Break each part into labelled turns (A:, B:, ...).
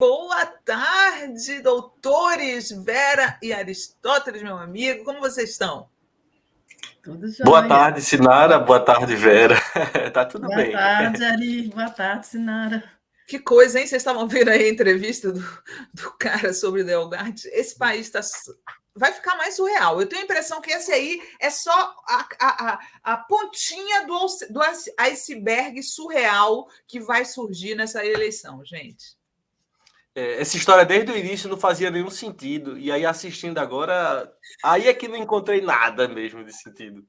A: Boa tarde, doutores Vera e Aristóteles, meu amigo. Como vocês estão?
B: Tudo jóia.
C: Boa tarde, Sinara. Boa tarde, Vera. Tá tudo
B: Boa
C: bem.
B: tarde, Ari. Boa tarde, Sinara.
A: Que coisa, hein? Vocês estavam vendo aí a entrevista do cara sobre o Delgatti? Esse país vai ficar mais surreal. Eu tenho a impressão que esse aí é só a pontinha do iceberg surreal que vai surgir nessa eleição, gente.
C: Essa história desde o início não fazia nenhum sentido. E aí, assistindo agora, aí é que não encontrei nada mesmo de sentido.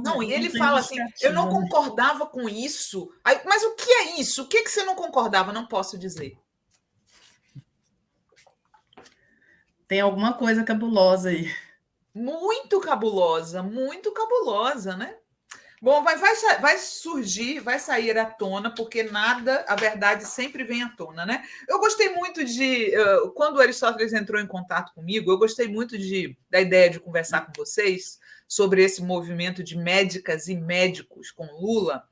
A: Não, e ele fala assim, eu não concordava com isso. Mas o que é isso? O que você não concordava? Não posso dizer.
B: Tem alguma coisa cabulosa aí.
A: Muito cabulosa, né? Bom, vai surgir, vai sair à tona, porque nada, a verdade sempre vem à tona, né? Eu gostei muito quando o Aristóteles entrou em contato comigo, eu gostei muito da ideia de conversar com vocês sobre esse movimento de médicas e médicos com Lula,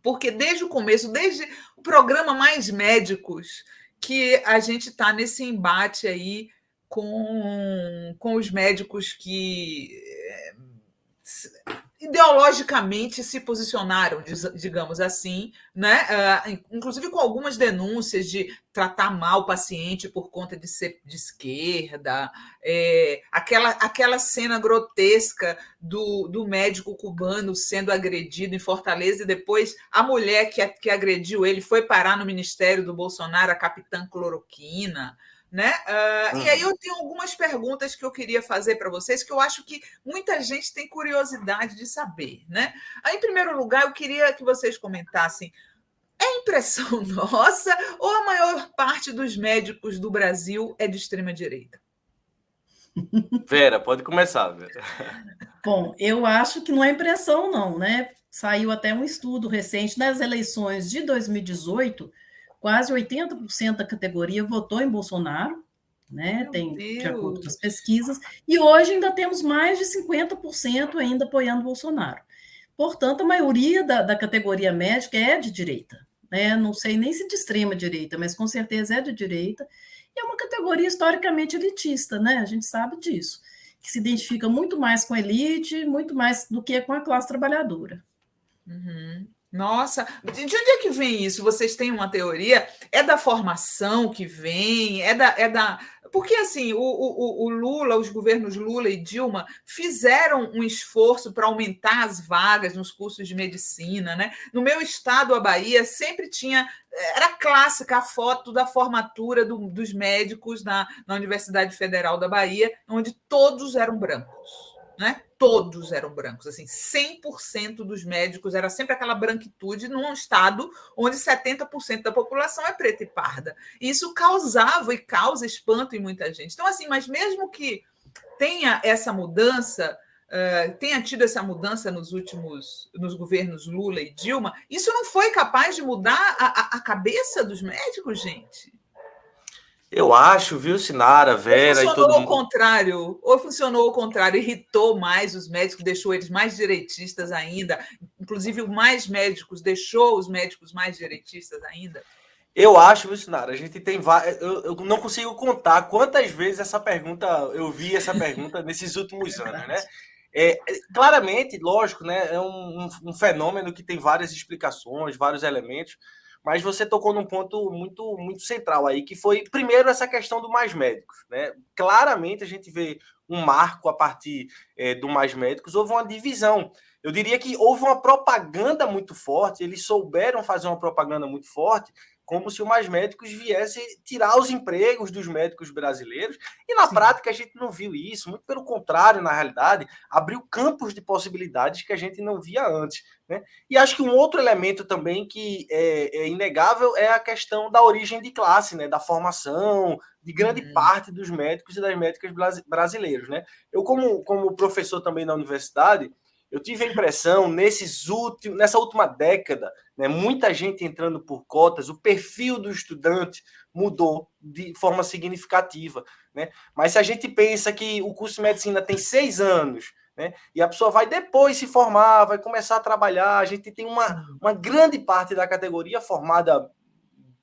A: porque desde o começo, desde o programa Mais Médicos, que a gente está nesse embate aí com os médicos que ideologicamente se posicionaram, digamos assim, né? Inclusive com algumas denúncias de tratar mal o paciente por conta de ser de esquerda, aquela cena grotesca do médico cubano sendo agredido em Fortaleza e depois a mulher que agrediu ele foi parar no ministério do Bolsonaro, a capitã Cloroquina. Né? E aí eu tenho algumas perguntas que eu queria fazer para vocês, que eu acho que muita gente tem curiosidade de saber. Né? Aí, em primeiro lugar, eu queria que vocês comentassem: é impressão nossa ou a maior parte dos médicos do Brasil é de extrema-direita?
C: Vera, pode começar, Vera.
B: Bom, eu acho que não é impressão, não, né? Saiu até um estudo recente nas eleições de 2018, quase 80% da categoria votou em Bolsonaro, né? De acordo com as pesquisas, e hoje ainda temos mais de 50% ainda apoiando Bolsonaro. Portanto, a maioria da categoria médica é de direita, né? Não sei nem se de extrema direita, mas com certeza é de direita, e é uma categoria historicamente elitista, né? A gente sabe disso, que se identifica muito mais com a elite, muito mais do que com a classe trabalhadora.
A: Uhum. Nossa, de onde é que vem isso? Vocês têm uma teoria? É da formação que vem? Porque assim, o Lula, os governos Lula e Dilma fizeram um esforço para aumentar as vagas nos cursos de medicina, né? No meu estado, a Bahia, sempre era clássica a foto da formatura dos médicos na Universidade Federal da Bahia, onde todos eram brancos. Né? Todos eram brancos, assim, 100% dos médicos, era sempre aquela branquitude num estado onde 70% da população é preta e parda. E isso causava e causa espanto em muita gente. Então, assim, mas mesmo que tenha essa mudança, tenha tido essa mudança nos governos Lula e Dilma, isso não foi capaz de mudar a cabeça dos médicos, gente?
C: Eu acho, viu, Sinara, Vera e todo mundo.
A: Ou funcionou ao contrário, irritou mais os médicos, deixou eles mais direitistas ainda, inclusive o Mais Médicos deixou os médicos mais direitistas ainda?
C: Eu acho, viu, Sinara, a gente tem eu não consigo contar quantas vezes eu vi essa pergunta nesses últimos anos, né? Claramente, lógico, né? É um fenômeno que tem várias explicações, vários elementos, mas você tocou num ponto muito, muito central aí, que foi, primeiro, essa questão do Mais Médicos, né? Claramente a gente vê um marco a partir do Mais Médicos, houve uma divisão. Eu diria que houve uma propaganda muito forte, eles souberam fazer uma propaganda muito forte, como se o Mais Médicos viesse tirar os empregos dos médicos brasileiros, e na prática a gente não viu isso, muito pelo contrário, na realidade, abriu campos de possibilidades que a gente não via antes. Né? E acho que um outro elemento também que é inegável é a questão da origem de classe, né? Da formação de grande parte dos médicos e das médicas brasileiros. Né? Eu, como professor também na universidade, eu tive a impressão, nessa última década, né, muita gente entrando por cotas, o perfil do estudante mudou de forma significativa. Né? Mas se a gente pensa que o curso de medicina tem 6 anos, né, e a pessoa vai depois se formar, vai começar a trabalhar, a gente tem uma grande parte da categoria formada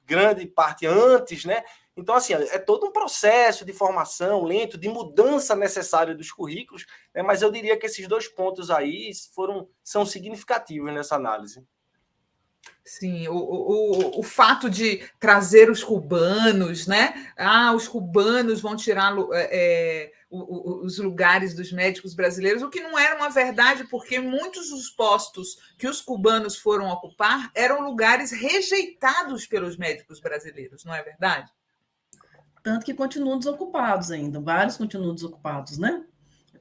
C: grande parte antes, né? Então, assim, é todo um processo de formação lento, de mudança necessária dos currículos, né? Mas eu diria que esses 2 pontos aí são significativos nessa análise.
A: Sim, o fato de trazer os cubanos, né? Os cubanos vão tirar os lugares dos médicos brasileiros, o que não era uma verdade, porque muitos dos postos que os cubanos foram ocupar eram lugares rejeitados pelos médicos brasileiros, não é verdade?
B: Tanto que continuam desocupados ainda, vários continuam desocupados, né?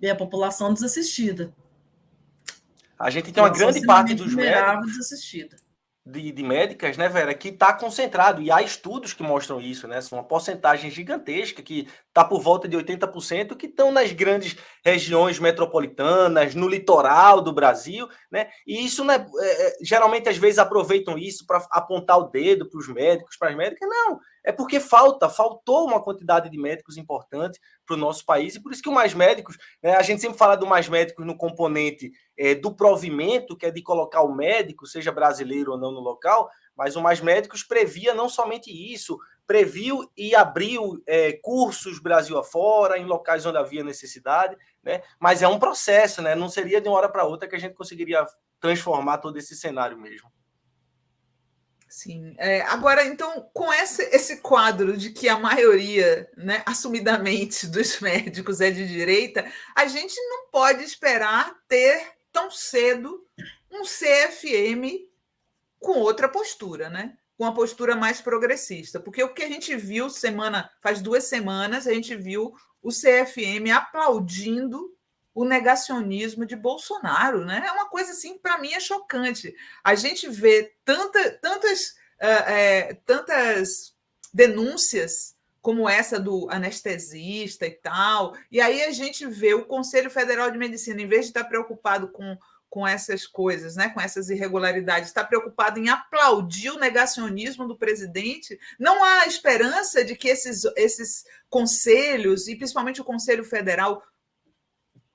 B: E a população desassistida.
C: A gente tem uma grande parte dos
B: médicos desassistida.
C: De médicas, né, Vera, que está concentrado, e há estudos que mostram isso, né, são uma porcentagem gigantesca, que está por volta de 80%, que estão nas grandes regiões metropolitanas, no litoral do Brasil, né, e isso, né, geralmente, às vezes, aproveitam isso para apontar o dedo para os médicos, para as médicas, não, é porque faltou uma quantidade de médicos importante para o nosso país, e por isso que o Mais Médicos, né, a gente sempre fala do Mais Médicos no componente do provimento, que é de colocar o médico, seja brasileiro ou não, no local, mas o Mais Médicos previa não somente isso, previu e abriu cursos Brasil afora, em locais onde havia necessidade, né? Mas é um processo, né? Não seria de uma hora para outra que a gente conseguiria transformar todo esse cenário mesmo.
A: Sim. Agora, então, com esse quadro de que a maioria, né, assumidamente, dos médicos é de direita, a gente não pode esperar ter tão cedo um CFM com outra postura, né? Com uma postura mais progressista. Porque o que a gente viu faz 2 semanas, a gente viu o CFM aplaudindo o negacionismo de Bolsonaro, né? É uma coisa assim, para mim, é chocante. A gente vê tantas denúncias como essa do anestesista e tal, e aí a gente vê o Conselho Federal de Medicina, em vez de estar preocupado com essas coisas, né, com essas irregularidades, está preocupado em aplaudir o negacionismo do presidente. Não há esperança de que esses conselhos, e principalmente o Conselho Federal,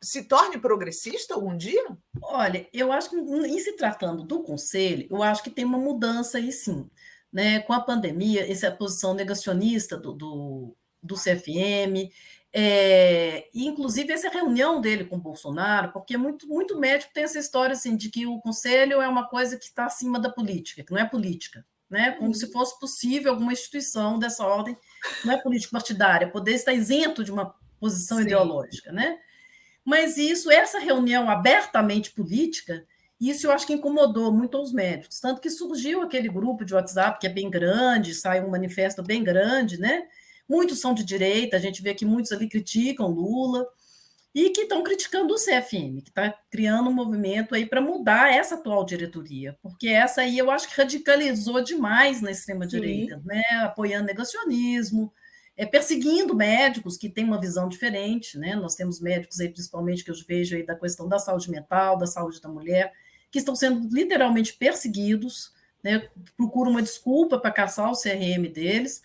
A: se torne progressista algum dia?
B: Olha, eu acho que, em se tratando do Conselho, eu acho que tem uma mudança aí sim. Né? Com a pandemia, essa posição negacionista do CFM, inclusive essa reunião dele com o Bolsonaro, porque muito médico tem essa história assim, de que o Conselho é uma coisa que está acima da política, que não é política. Né? Como se fosse possível alguma instituição dessa ordem, não é política partidária, poder estar isento de uma posição ideológica, né? Mas essa reunião abertamente política, isso eu acho que incomodou muito aos médicos, tanto que surgiu aquele grupo de WhatsApp que é bem grande, saiu um manifesto bem grande, né? Muitos são de direita, a gente vê que muitos ali criticam Lula, e que estão criticando o CFM, que está criando um movimento aí para mudar essa atual diretoria, porque essa aí eu acho que radicalizou demais na extrema-direita, né? Apoiando negacionismo, perseguindo médicos que têm uma visão diferente, né? Nós temos médicos aí, principalmente, que eu vejo aí da questão da saúde mental, da saúde da mulher, que estão sendo literalmente perseguidos, né? Procuram uma desculpa para caçar o CRM deles,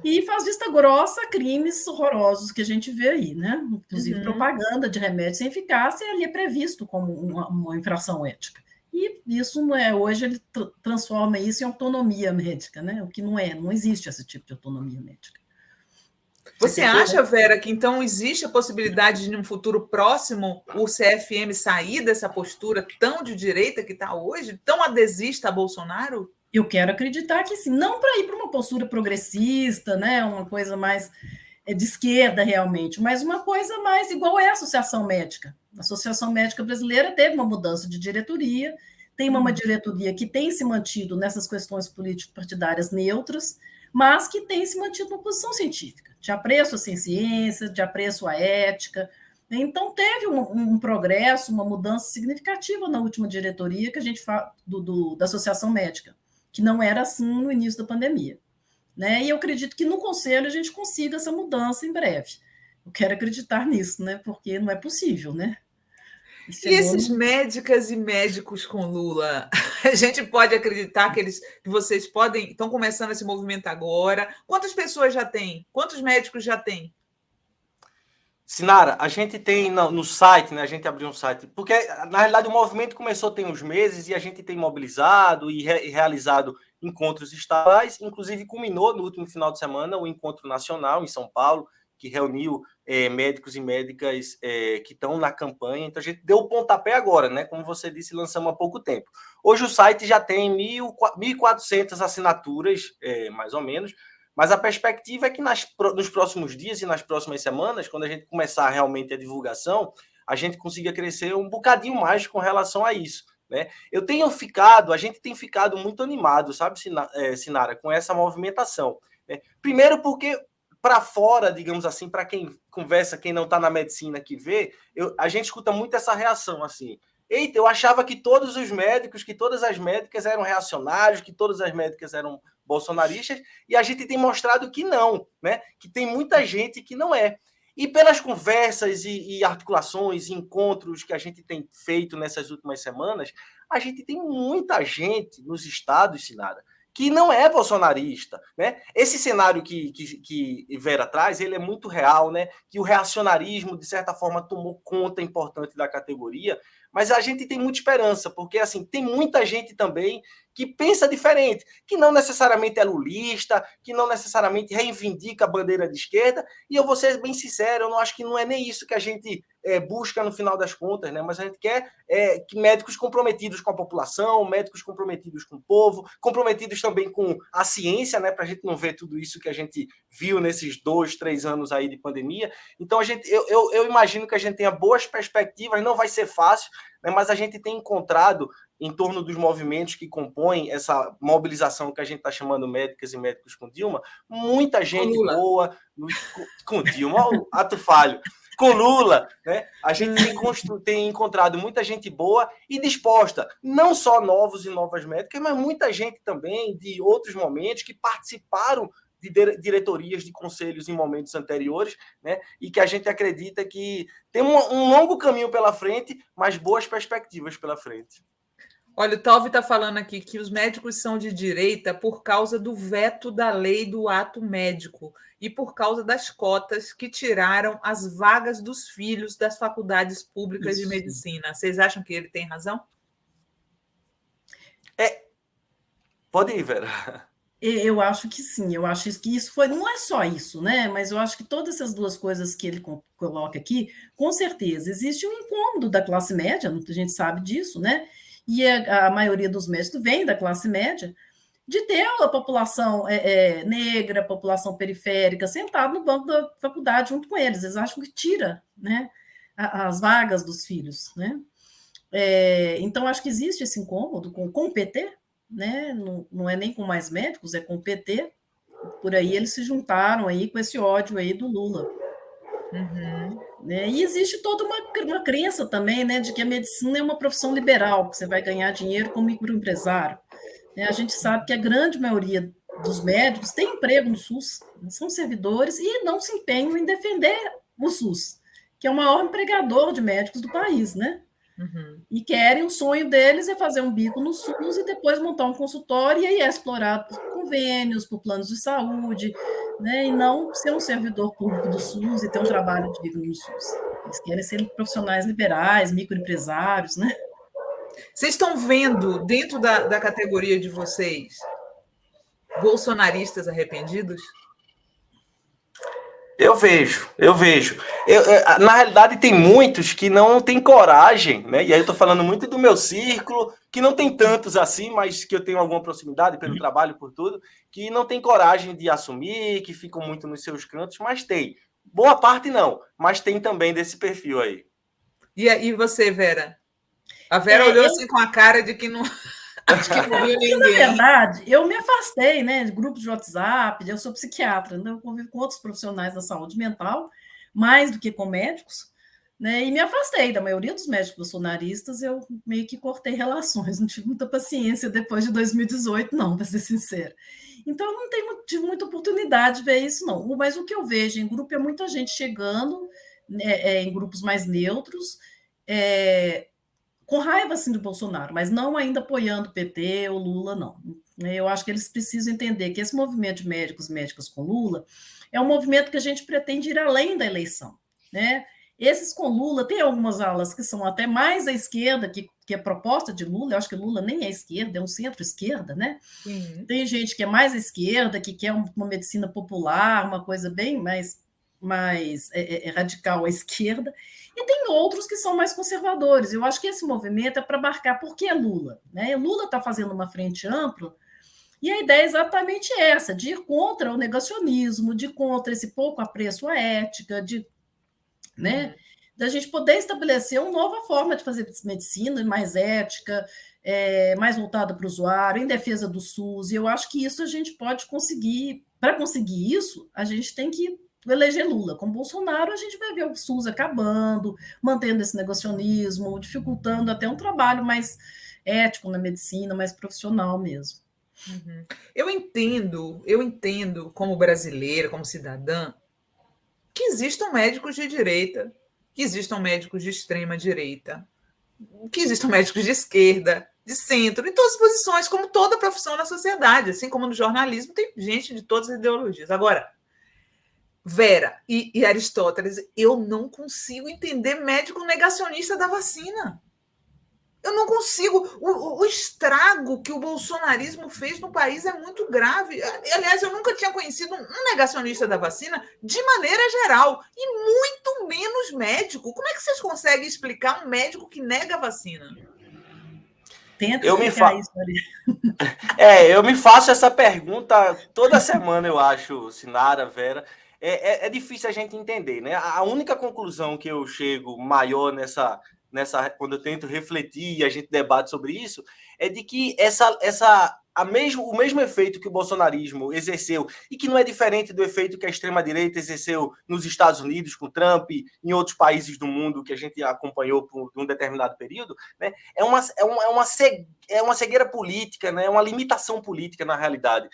B: e faz vista grossa a crimes horrorosos que a gente vê aí, né? Inclusive propaganda de remédio sem eficácia, ali é previsto como uma infração ética. E isso não é, hoje ele transforma isso em autonomia médica, né? O que não existe esse tipo de autonomia médica.
A: Você acha, Vera, que então existe a possibilidade de, num futuro próximo, o CFM sair dessa postura tão de direita que está hoje, tão adesista a Bolsonaro?
B: Eu quero acreditar que sim, não para ir para uma postura progressista, né, uma coisa mais de esquerda realmente, mas uma coisa mais igual é a Associação Médica. A Associação Médica Brasileira teve uma mudança de diretoria, tem uma diretoria que tem se mantido nessas questões político-partidárias neutras, mas que tem se mantido uma posição científica, de apreço à ciência, de apreço à ética. Então, teve um progresso, uma mudança significativa na última diretoria que a gente fala da Associação Médica, que não era assim no início da pandemia. Né? E eu acredito que no Conselho a gente consiga essa mudança em breve. Eu quero acreditar nisso, né? Porque não é possível, né?
A: E esses médicas e médicos com Lula, a gente pode acreditar que vocês estão começando esse movimento agora? Quantas pessoas já tem? Quantos médicos já tem?
C: Sinara, a gente tem no site, né? A gente abriu um site, porque na realidade o movimento começou tem uns meses e a gente tem mobilizado e realizado encontros estaduais, inclusive culminou no último final de semana o encontro nacional em São Paulo, que reuniu médicos e médicas que estão na campanha. Então a gente deu o pontapé agora, né? Como você disse, lançamos há pouco tempo. Hoje o site já tem 1.400 assinaturas, mais ou menos. Mas a perspectiva é que nos próximos dias e nas próximas semanas, quando a gente começar realmente a divulgação, a gente consiga crescer um bocadinho mais com relação a isso, né? A gente tem ficado muito animado, sabe, Sinara, com essa movimentação, né? Primeiro porque para fora, digamos assim, para quem conversa, quem não está na medicina que vê, a gente escuta muito essa reação assim. Eita, eu achava que todos os médicos, que todas as médicas eram reacionários, que todas as médicas eram bolsonaristas, e a gente tem mostrado que não, né? Que tem muita gente que não é. E pelas conversas e articulações e encontros que a gente tem feito nessas últimas semanas, a gente tem muita gente nos estados, Sinara, que não é bolsonarista, né? Esse cenário que Vera traz, ele é muito real, né? Que o reacionarismo, de certa forma, tomou conta importante da categoria, mas a gente tem muita esperança, porque assim tem muita gente também que pensa diferente, que não necessariamente é lulista, que não necessariamente reivindica a bandeira de esquerda, e eu vou ser bem sincero, eu não acho que não é nem isso que a gente busca no final das contas, né? Mas a gente quer que médicos comprometidos com a população, médicos comprometidos com o povo, comprometidos também com a ciência, né? Para a gente não ver tudo isso que a gente viu nesses 2, 3 anos aí de pandemia. Então eu imagino que a gente tenha boas perspectivas, não vai ser fácil, né? Mas a gente tem encontrado em torno dos movimentos que compõem essa mobilização que a gente está chamando médicas e médicos com Dilma, muita gente boa, com Dilma, ato falho, com Lula, né? A gente tem encontrado muita gente boa e disposta, não só novos e novas médicas, mas muita gente também de outros momentos que participaram de diretorias de conselhos em momentos anteriores, né? E que a gente acredita que tem um longo caminho pela frente, mas boas perspectivas pela frente.
A: Olha, o Talvi está falando aqui que os médicos são de direita por causa do veto da lei do ato médico e por causa das cotas que tiraram as vagas dos filhos das faculdades públicas de medicina. Vocês acham que ele tem razão?
B: Pode ir, Vera. Eu acho que sim, eu acho que isso foi, não é só isso, né? Mas eu acho que todas essas duas coisas que ele coloca aqui, com certeza, existe um incômodo da classe média, muita gente sabe disso, né? E a maioria dos médicos vem da classe média, de ter a população negra, a população periférica, sentada no banco da faculdade junto com eles. Eles acham que tira, né, as vagas dos filhos, né? Então, acho que existe esse incômodo com o PT, né? Não é nem com mais médicos, é com o PT. Por aí eles se juntaram aí com esse ódio aí do Lula. Né? E existe toda uma crença também, né, de que a medicina é uma profissão liberal, que você vai ganhar dinheiro como microempresário. A gente sabe que a grande maioria dos médicos tem emprego no SUS, são servidores e não se empenham em defender o SUS, que é o maior empregador de médicos do país, né? E querem, o sonho deles é fazer um bico no SUS e depois montar um consultório e aí é explorado por convênios, por planos de saúde, né? E não ser um servidor público do SUS e ter um trabalho digno no SUS. Eles querem ser profissionais liberais, microempresários, né?
A: Vocês estão vendo, dentro da categoria de vocês, bolsonaristas arrependidos?
C: Eu vejo. Na realidade, tem muitos que não têm coragem, né? E aí eu estou falando muito do meu círculo, que não tem tantos assim, mas que eu tenho alguma proximidade pelo trabalho, por tudo, que não tem coragem de assumir, que ficam muito nos seus cantos, mas tem. Boa parte não, mas tem também desse perfil aí.
A: E você, Vera? A Vera olhou assim com a cara de que não... Acho que não viu ninguém.
B: Na verdade, eu me afastei, né, de grupos de WhatsApp, eu sou psiquiatra, então eu convivo com outros profissionais da saúde mental, mais do que com médicos, né, e me afastei da maioria dos médicos bolsonaristas, eu meio que cortei relações, não tive muita paciência depois de 2018, não, para ser sincera. Então, eu não tive muita oportunidade de ver isso, não. Mas o que eu vejo em grupo é muita gente chegando, né, em grupos mais neutros, com raiva, assim, do Bolsonaro, mas não ainda apoiando o PT ou Lula, não. Eu acho que eles precisam entender que esse movimento de médicos e médicas com Lula é um movimento que a gente pretende ir além da eleição. né? Esses com Lula, tem algumas alas que são até mais à esquerda, que a proposta de Lula, eu acho que Lula nem é esquerda, é um centro-esquerda, né?
A: Sim.
B: Tem gente que é mais à esquerda, que quer uma medicina popular, uma coisa bem mais radical à esquerda, e tem outros que são mais conservadores. Eu acho que esse movimento é para abarcar por que Lula, né? Lula está fazendo uma frente ampla, e a ideia é exatamente essa, de ir contra o negacionismo, de ir contra esse pouco apreço à ética, né? Da gente poder estabelecer uma nova forma de fazer medicina, mais ética, mais voltada para o usuário, em defesa do SUS, e eu acho que isso a gente pode conseguir. Para conseguir isso, a gente tem que eleger Lula. Com Bolsonaro, a gente vai ver o SUS acabando, mantendo esse negacionismo, dificultando até um trabalho mais ético na medicina, mais profissional mesmo.
A: Eu entendo como brasileira, como cidadã, que existam médicos de direita, que existam médicos de extrema direita, que existam médicos de esquerda, de centro, em todas as posições, como toda profissão na sociedade, assim como no jornalismo tem gente de todas as ideologias. Agora, Vera e Aristóteles, eu não consigo entender médico negacionista da vacina. Eu não consigo. O estrago que o bolsonarismo fez no país é muito grave. Aliás, eu nunca tinha conhecido um negacionista da vacina de maneira geral, e muito menos médico. Como é que vocês conseguem explicar um médico que nega a vacina?
B: Tenta explicar isso,
C: Maria. Eu me faço essa pergunta toda semana, eu acho, Sinara, Vera. É difícil a gente entender, né? A única conclusão que eu chego maior quando eu tento refletir e a gente debate sobre isso, é de que o mesmo efeito que o bolsonarismo exerceu, e que não é diferente do efeito que a extrema-direita exerceu nos Estados Unidos com Trump e em outros países do mundo que a gente acompanhou por um determinado período, né? É uma cegueira política, né? É uma limitação política, na realidade,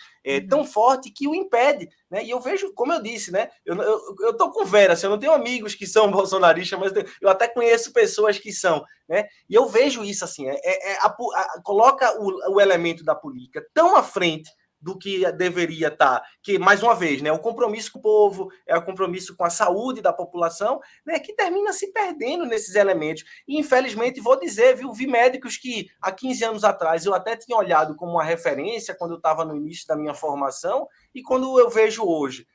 C: tão forte que o impede, né? E eu vejo, como eu disse, né? Eu tô com Vera, assim, eu não tenho amigos que são bolsonaristas, mas eu até conheço pessoas que são, né? E eu vejo isso assim, coloca o elemento da política tão à frente do que deveria estar, que, mais uma vez, né, o compromisso com o povo, o compromisso com a saúde da população, né, que termina se perdendo nesses elementos. E, infelizmente, vou dizer, vi médicos que, há 15 anos atrás, eu até tinha olhado como uma referência quando eu estava no início da minha formação, e quando eu vejo hoje,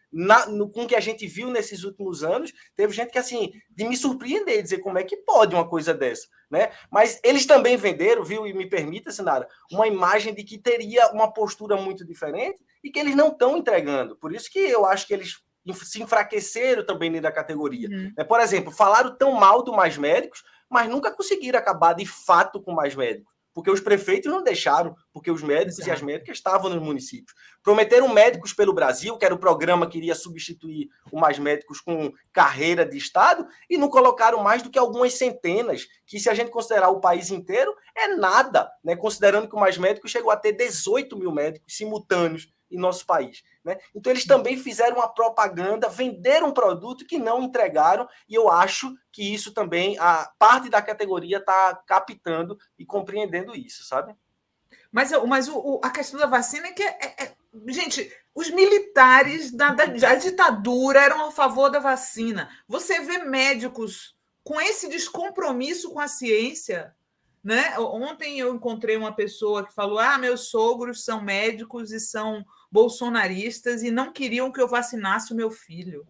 C: com o que a gente viu nesses últimos anos, teve gente que, assim, de me surpreender, dizer como é que pode uma coisa dessa, né? Mas eles também venderam, viu, e me permita, Sinara, uma imagem de que teria uma postura muito diferente e que eles não estão entregando. Por isso que eu acho que eles se enfraqueceram também dentro da categoria. Por exemplo, falaram tão mal do Mais Médicos, mas nunca conseguiram acabar de fato com Mais Médicos, porque os prefeitos não deixaram, porque os médicos e as médicas estavam nos municípios. Prometeram Médicos pelo Brasil, que era o programa que iria substituir o Mais Médicos com carreira de Estado, e não colocaram mais do que algumas centenas, que, se a gente considerar o país inteiro, é nada, né? Considerando que o Mais Médicos chegou a ter 18 mil médicos simultâneos em nosso país, né? Então, eles também fizeram uma propaganda, venderam um produto que não entregaram, e eu acho que isso também, a parte da categoria está captando e compreendendo isso, sabe?
A: Mas a questão da vacina é que, gente, os militares da ditadura eram a favor da vacina. Você vê médicos com esse descompromisso com a ciência, né? Ontem eu encontrei uma pessoa que falou: meus sogros são médicos e são bolsonaristas e não queriam que eu vacinasse o meu filho.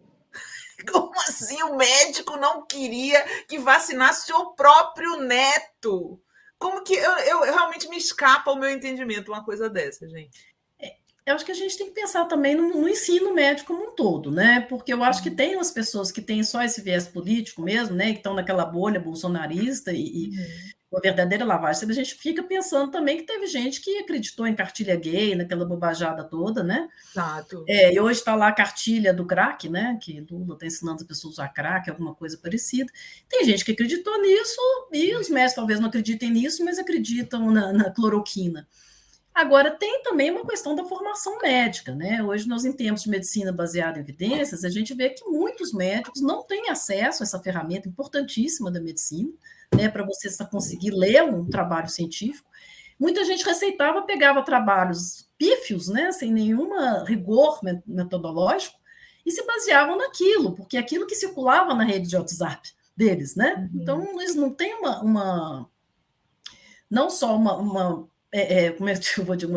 A: Como assim o médico não queria que vacinasse o seu próprio neto? Como que eu realmente me escapa o meu entendimento uma coisa dessa, gente?
B: Eu acho que a gente tem que pensar também no ensino médio como um todo, né? Porque eu acho que tem umas pessoas que têm só esse viés político mesmo, né? Que estão naquela bolha bolsonarista e uma verdadeira lavagem. A gente fica pensando também que teve gente que acreditou em cartilha gay, naquela bobajada toda, né?
A: Exato.
B: E hoje está lá a cartilha do crack, né? Que Lula está ensinando as pessoas a usar crack, alguma coisa parecida. Tem gente que acreditou nisso, e os médicos talvez não acreditem nisso, mas acreditam na cloroquina. Agora, tem também uma questão da formação médica, né? Hoje, nós, em tempos de medicina baseada em evidências, a gente vê que muitos médicos não têm acesso a essa ferramenta importantíssima da medicina, né? Para você conseguir ler um trabalho científico. Muita gente receitava, pegava trabalhos pífios, né? Sem nenhum rigor metodológico, e se baseavam naquilo, porque aquilo que circulava na rede de WhatsApp deles, né? Então, eles não têm não só como é que eu vou dizer,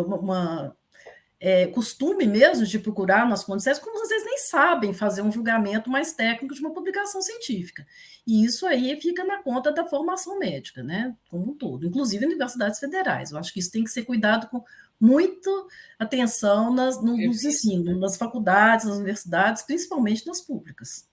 B: costume mesmo de procurar nas condições, como às vezes nem sabem fazer um julgamento mais técnico de uma publicação científica. E isso aí fica na conta da formação médica, né? Como um todo, inclusive universidades federais. Eu acho que isso tem que ser cuidado com muita atenção nos ensinos, nas faculdades, nas universidades, principalmente nas públicas.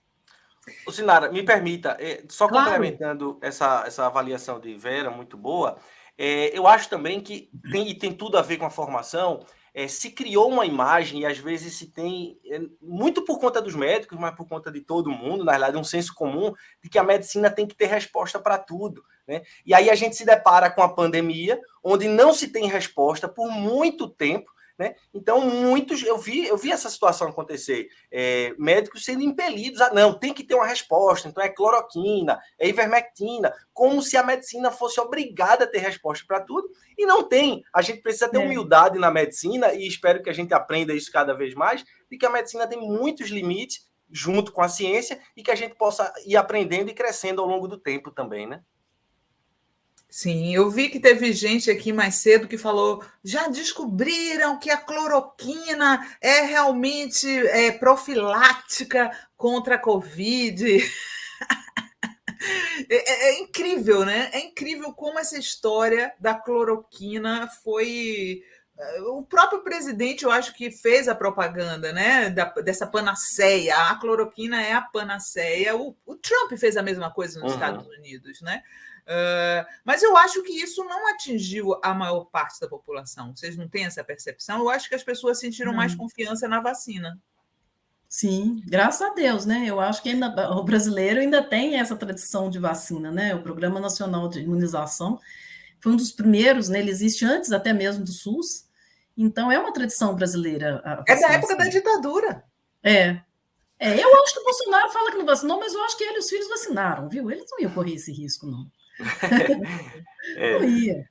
C: Sinara, me permita, só
A: Claro.
C: complementando essa avaliação de Vera, muito boa, eu acho também que tem tudo a ver com a formação. Se criou uma imagem, e às vezes se tem, muito por conta dos médicos, mas por conta de todo mundo, na verdade, um senso comum, de que a medicina tem que ter resposta para tudo, né? E aí a gente se depara com a pandemia, onde não se tem resposta por muito tempo, né? Então, eu vi essa situação acontecer, médicos sendo impelidos a não, tem que ter uma resposta, então é cloroquina, é ivermectina, como se a medicina fosse obrigada a ter resposta para tudo, e não tem. A gente precisa ter humildade na medicina, e espero que a gente aprenda isso cada vez mais, de que a medicina tem muitos limites, junto com a ciência, e que a gente possa ir aprendendo e crescendo ao longo do tempo também, né?
A: Sim, eu vi que teve gente aqui mais cedo que falou: já descobriram que a cloroquina é realmente profilática contra a Covid. É incrível, né? É incrível como essa história da cloroquina foi. O próprio presidente, eu acho que fez a propaganda, né? Dessa panaceia. A cloroquina é a panaceia. O Trump fez a mesma coisa nos Estados Unidos, né? Mas eu acho que isso não atingiu a maior parte da população. Vocês não têm essa percepção? Eu acho que as pessoas sentiram mais confiança na vacina.
B: Sim, graças a Deus, né? Eu acho que o brasileiro ainda tem essa tradição de vacina, né? O Programa Nacional de Imunização foi um dos primeiros, né? Ele existe antes até mesmo do SUS, então é uma tradição brasileira.
A: É da época da ditadura.
B: Eu acho que o Bolsonaro fala que não vacinou, mas eu acho que ele e os filhos vacinaram, viu? Eles não iam correr esse risco, não. Não ia.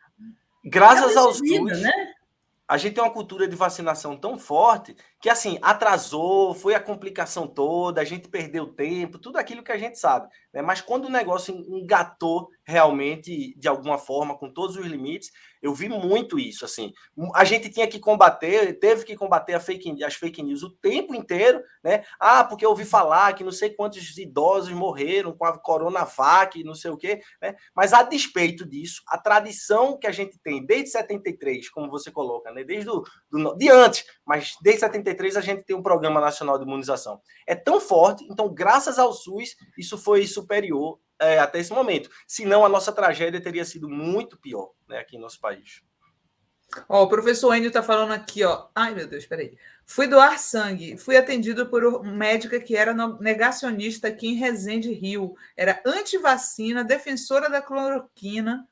C: Graças ao SUS, né? A gente tem uma cultura de vacinação tão forte que, assim, atrasou, foi a complicação toda, a gente perdeu tempo, tudo aquilo que a gente sabe, né? Mas quando o negócio engatou realmente, de alguma forma, com todos os limites, eu vi muito isso, assim. A gente teve que combater as fake news o tempo inteiro, né? Porque eu ouvi falar que não sei quantos idosos morreram com a Coronavac, não sei o quê, né? Mas, a despeito disso, a tradição que a gente tem desde 73, como você coloca, né? Desde de antes, mas desde 73 a gente tem um Programa Nacional de Imunização. É tão forte, então, graças ao SUS, isso foi superior até esse momento. Senão, a nossa tragédia teria sido muito pior, né, aqui no nosso país.
A: O professor Enio está falando aqui, ó. Ai, meu Deus, peraí. Fui doar sangue. Fui atendido por uma médica que era negacionista aqui em Resende, Rio. Era antivacina, defensora da cloroquina.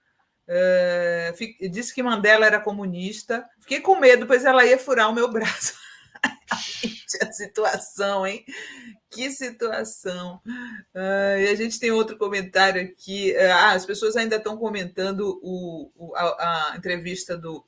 A: Disse que Mandela era comunista. Fiquei com medo, pois ela ia furar o meu braço. A situação, hein? Que situação. E a gente tem outro comentário aqui. As pessoas ainda estão comentando a entrevista do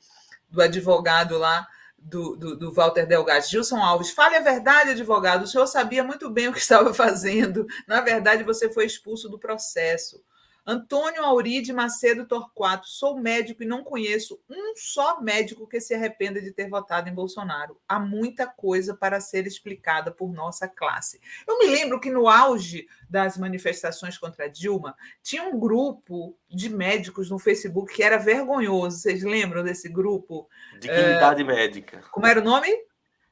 A: advogado lá, do Walter Delgado. Gilson Alves, fale a verdade, advogado. O senhor sabia muito bem o que estava fazendo. Na verdade, você foi expulso do processo. Antônio Auride Macedo Torquato, sou médico e não conheço um só médico que se arrependa de ter votado em Bolsonaro. Há muita coisa para ser explicada por nossa classe. Eu me lembro que no auge das manifestações contra Dilma, tinha um grupo de médicos no Facebook que era vergonhoso. Vocês lembram desse grupo?
C: Dignidade Médica.
A: Como era o nome?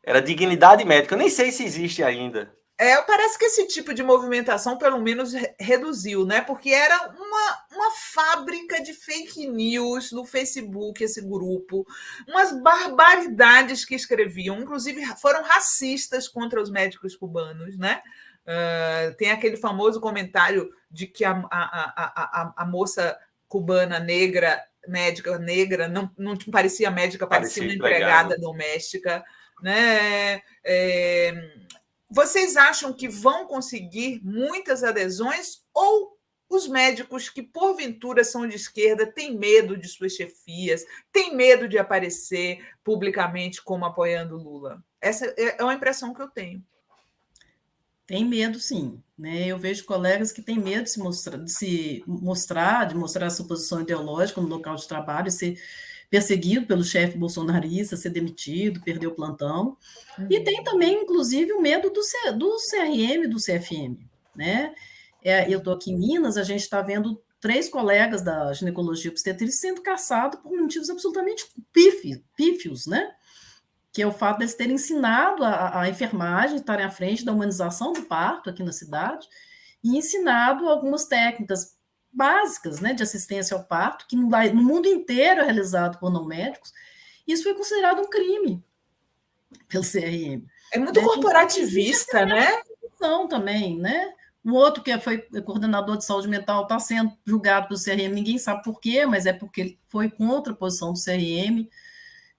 C: Era Dignidade Médica. Eu nem sei se existe ainda.
A: Parece que esse tipo de movimentação, pelo menos, reduziu, né? Porque era uma fábrica de fake news no Facebook, esse grupo, umas barbaridades que escreviam, inclusive foram racistas contra os médicos cubanos, né? Tem aquele famoso comentário de que a moça cubana negra, médica negra, não parecia médica, parecia uma empregada doméstica, né? Vocês acham que vão conseguir muitas adesões ou os médicos que, porventura, são de esquerda têm medo de suas chefias, têm medo de aparecer publicamente como apoiando Lula? Essa é uma impressão que eu tenho.
B: Tem medo, sim. Né? Eu vejo colegas que têm medo de mostrar a sua posição ideológica no local de trabalho, e ser perseguido pelo chefe bolsonarista, ser demitido, perder o plantão. E tem também, inclusive, o medo do CRM, do CFM. Né? Eu estou aqui em Minas, a gente está vendo 3 colegas da ginecologia obstetrícia sendo caçados por motivos absolutamente pífios, né? Que é o fato de eles terem ensinado a enfermagem, estarem à frente da humanização do parto aqui na cidade, e ensinado algumas técnicas básicas, né, de assistência ao parto, que no mundo inteiro é realizado por não médicos. Isso foi considerado um crime pelo CRM.
A: É muito corporativista, né?
B: Também, né? O outro, que foi coordenador de saúde mental, está sendo julgado pelo CRM, ninguém sabe por quê, mas é porque ele foi contra a posição do CRM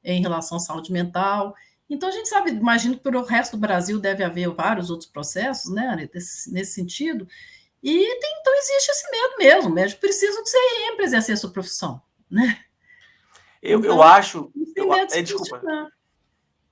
B: em relação à saúde mental. Então, a gente sabe, imagino que para o resto do Brasil deve haver vários outros processos, né, nesse sentido, então existe esse medo mesmo, o médico precisa do CRM para exercer a sua profissão, né?
C: Eu acho...
B: Desculpa.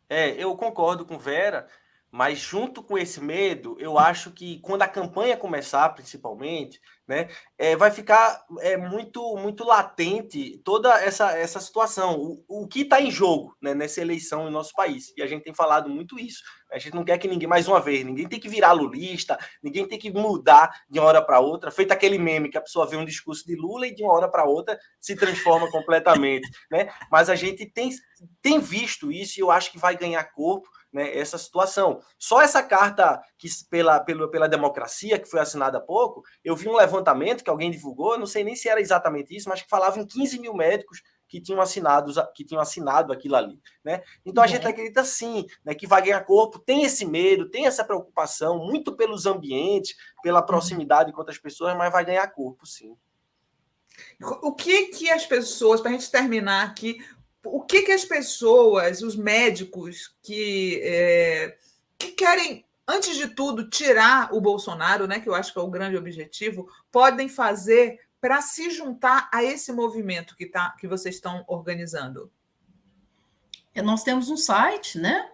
C: Eu concordo com Vera, mas junto com esse medo, eu acho que quando a campanha começar, principalmente, né, vai ficar muito latente toda essa situação. O que está em jogo, né, nessa eleição em nosso país? E a gente tem falado muito isso. A gente não quer que ninguém, mais uma vez, ninguém tem que virar lulista, ninguém tem que mudar de uma hora para outra, feito aquele meme que a pessoa vê um discurso de Lula e de uma hora para outra se transforma completamente. Né? Mas a gente tem visto isso e eu acho que vai ganhar corpo, né, essa situação. Só essa carta que pela democracia, que foi assinada há pouco, eu vi um levantamento que alguém divulgou, não sei nem se era exatamente isso, mas que falava em 15 mil médicos que tinham assinado aquilo ali. Né? Então a gente acredita sim, né, que vai ganhar corpo, tem esse medo, tem essa preocupação, muito pelos ambientes, pela proximidade com outras pessoas, mas vai ganhar corpo, sim.
A: O que as pessoas, para a gente terminar aqui, o que as pessoas, os médicos que querem, antes de tudo, tirar o Bolsonaro, né, que eu acho que é o grande objetivo, podem fazer para se juntar a esse movimento que vocês estão organizando?
B: Nós temos um site, né?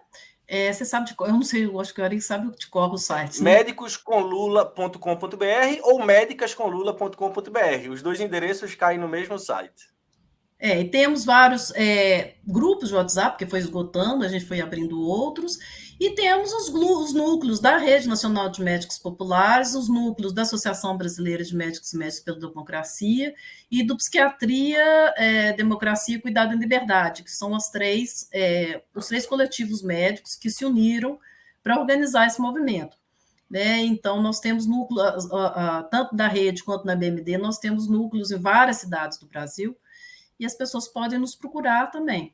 B: Você sabe eu não sei, eu acho que o Ari sabe de qual o site. Né?
C: Médicoscomlula.com.br ou médicascomlula.com.br. Os 2 endereços caem no mesmo site.
B: E temos vários grupos de WhatsApp, que foi esgotando, a gente foi abrindo outros, e temos os núcleos da Rede Nacional de Médicos Populares, os núcleos da Associação Brasileira de Médicos e Médicos pela Democracia e do Psiquiatria, Democracia e Cuidado em Liberdade, que são os 3 coletivos médicos que se uniram para organizar esse movimento. Né? Então, nós temos núcleos, tanto da rede quanto na BMD, nós temos núcleos em várias cidades do Brasil, e as pessoas podem nos procurar também.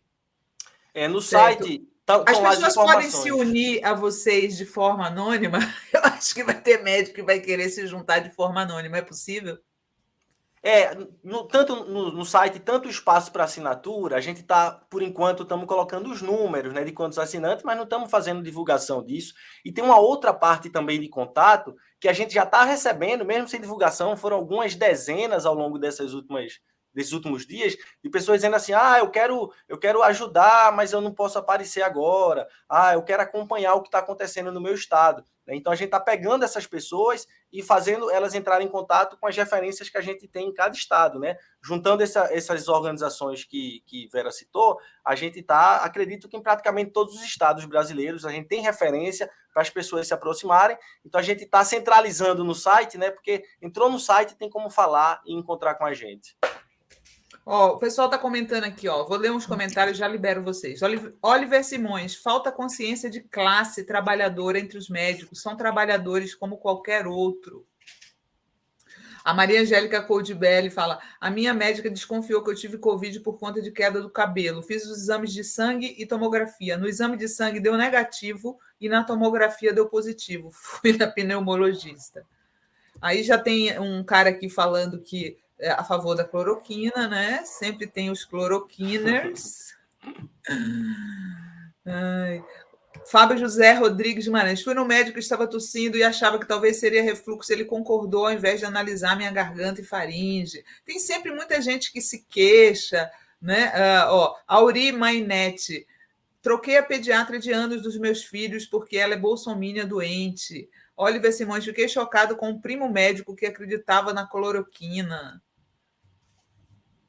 C: No site...
A: As pessoas podem se unir a vocês de forma anônima? Eu acho que vai ter médico que vai querer se juntar de forma anônima. É possível?
C: Tanto no site, tanto o espaço para assinatura, a gente está, por enquanto, estamos colocando os números, né, de quantos assinantes, mas não estamos fazendo divulgação disso. E tem uma outra parte também de contato que a gente já está recebendo, mesmo sem divulgação, foram algumas dezenas ao longo desses últimos dias, de pessoas dizendo assim, eu quero ajudar, mas eu não posso aparecer agora, eu quero acompanhar o que está acontecendo no meu estado. Então a gente está pegando essas pessoas e fazendo elas entrarem em contato com as referências que a gente tem em cada estado, né? Juntando essas organizações que Vera citou, a gente está, acredito que em praticamente todos os estados brasileiros, a gente tem referência para as pessoas se aproximarem, então a gente está centralizando no site, né? Porque entrou no site, tem como falar e encontrar com a gente.
A: O pessoal está comentando aqui, vou ler uns comentários, já libero vocês. Oliver Simões, falta consciência de classe trabalhadora entre os médicos, são trabalhadores como qualquer outro. A Maria Angélica Coldibelli fala, a minha médica desconfiou que eu tive Covid por conta de queda do cabelo, fiz os exames de sangue e tomografia, no exame de sangue deu negativo e na tomografia deu positivo, fui na pneumologista. Aí já tem um cara aqui falando que a favor da cloroquina, né? Sempre tem os cloroquiners. Fábio José Rodrigues de Maranhão. Fui no médico, estava tossindo e achava que talvez seria refluxo. Ele concordou ao invés de analisar minha garganta e faringe. Tem sempre muita gente que se queixa, né? Auri Mainete. Troquei a pediatra de anos dos meus filhos porque ela é bolsominion doente. Oliver Simões, fiquei chocado com um primo médico que acreditava na cloroquina.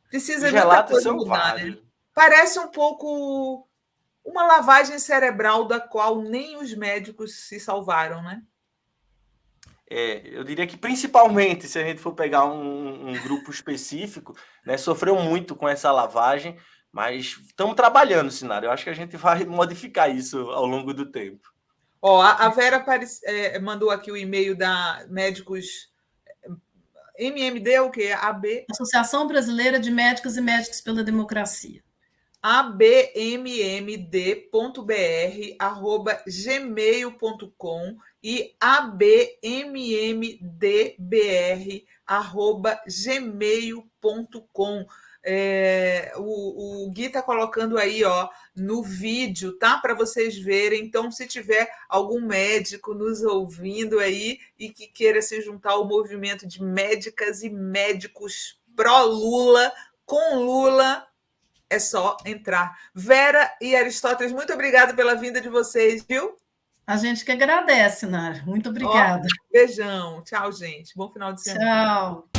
A: Precisa
C: Os
A: muita
C: relatos
A: coisa
C: são
A: mudar, né?
C: vários.
A: Parece um pouco uma lavagem cerebral da qual nem os médicos se salvaram, né?
C: Eu diria que principalmente, se a gente for pegar um grupo específico, né, sofreu muito com essa lavagem, mas estamos trabalhando, Sinara. Eu acho que a gente vai modificar isso ao longo do tempo.
A: Ó, a Vera mandou aqui o e-mail da Médicos MMD, o quê? AB?
B: Associação Brasileira de Médicos e Médicos pela Democracia.
A: abmmdbr@gmail.com e abmmdbr@gmail.com. O Gui está colocando aí, ó, no vídeo, tá? Para vocês verem. Então, se tiver algum médico nos ouvindo aí e que queira se juntar ao movimento de médicas e médicos pró-Lula, com Lula, é só entrar. Vera e Aristóteles, muito obrigada pela vinda de vocês, viu?
B: A gente que agradece, Nara. Muito obrigada.
A: Ó, beijão. Tchau, gente. Bom final de semana.
B: Tchau.